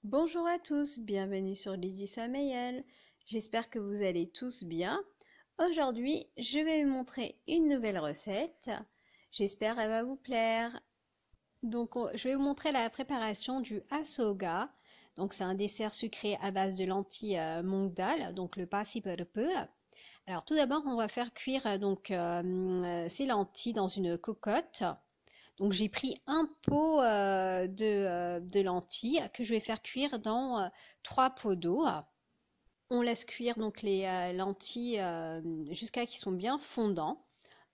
Bonjour à tous, bienvenue sur Lydie Samayel. J'espère que vous allez tous bien. Aujourd'hui, je vais vous montrer une nouvelle recette. J'espère qu'elle va vous plaire. Donc, je vais vous montrer la préparation du asoga. Donc, c'est un dessert sucré à base de lentilles mung dal, donc le passiperpu. Alors, tout d'abord, on va faire cuire ces lentilles dans une cocotte. Donc j'ai pris un pot de lentilles que je vais faire cuire dans 3 pots d'eau. On laisse cuire donc les lentilles jusqu'à qu'ils sont bien fondants.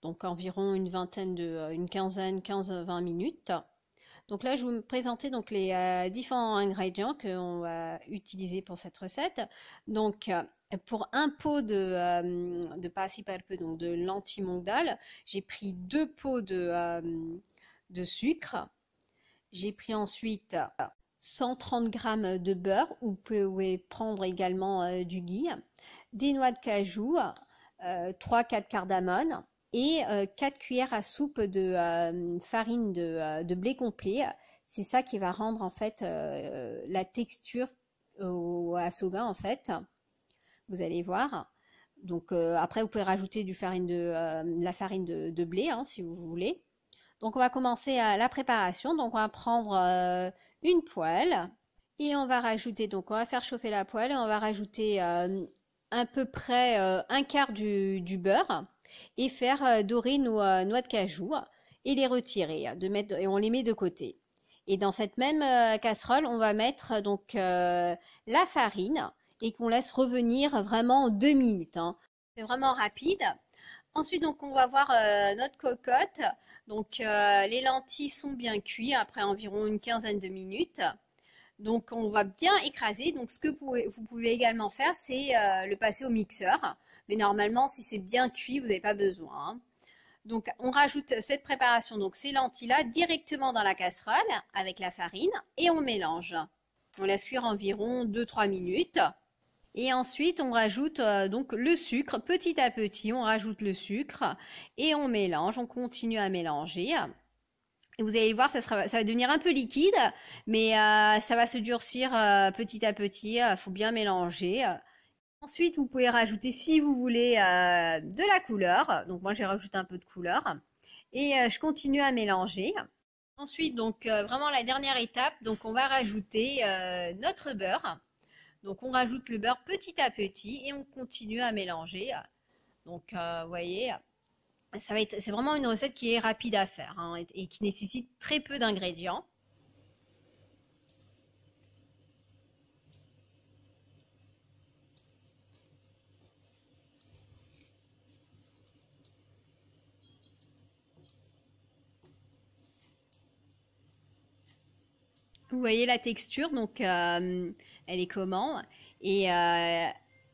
Donc environ une quinzaine, 15-20 minutes. Donc là, je vais vous présenter donc les différents ingrédients qu'on va utiliser pour cette recette. Donc pour un pot de passiparpe, donc de lentilles mung dal, j'ai pris 2 pots de sucre. J'ai pris ensuite 130 g de beurre, ou vous pouvez prendre également du ghee, des noix de cajou, 3-4 cardamones et 4 cuillères à soupe de farine de blé complet. C'est ça qui va rendre en fait la texture au asoga en fait. Vous allez voir. Donc après vous pouvez rajouter la farine de blé si vous voulez. Donc on va commencer la préparation. Donc on va prendre une poêle et on va rajouter, donc on va faire chauffer la poêle et on va rajouter à peu près un quart du beurre et faire dorer nos noix de cajou et les retirer, et on les met de côté. Et dans cette même casserole, on va mettre donc la farine et qu'on laisse revenir vraiment 2 minutes. C'est vraiment rapide. Ensuite, donc, on va voir notre cocotte. Donc, les lentilles sont bien cuites après environ une quinzaine de minutes. Donc, on va bien écraser. Donc, ce que vous pouvez également faire, c'est le passer au mixeur. Mais normalement, si c'est bien cuit, vous n'avez pas besoin. Donc, on rajoute cette préparation, donc ces lentilles-là, directement dans la casserole avec la farine et on mélange. On laisse cuire environ 2-3 minutes. Et ensuite, on rajoute donc le sucre. Petit à petit, on rajoute le sucre et on mélange. On continue à mélanger. Et vous allez voir, ça va devenir un peu liquide, mais ça va se durcir petit à petit. Il faut bien mélanger. Ensuite, vous pouvez rajouter, si vous voulez, de la couleur. Donc moi, j'ai rajouté un peu de couleur. Et je continue à mélanger. Ensuite, donc vraiment la dernière étape, donc on va rajouter notre beurre. Donc on rajoute le beurre petit à petit et on continue à mélanger. Donc vous voyez, c'est vraiment une recette qui est rapide à faire et qui nécessite très peu d'ingrédients. Vous voyez la texture, donc elle est comment? Et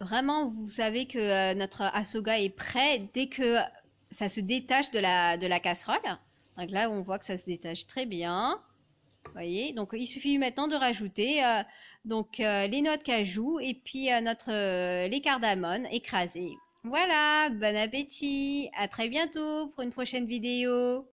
vraiment, vous savez que notre asoga est prêt dès que ça se détache de la casserole. Donc là, on voit que ça se détache très bien. Vous voyez, donc il suffit maintenant de rajouter les noix de cajou et puis les cardamones écrasés. Voilà, bon appétit, à très bientôt pour une prochaine vidéo.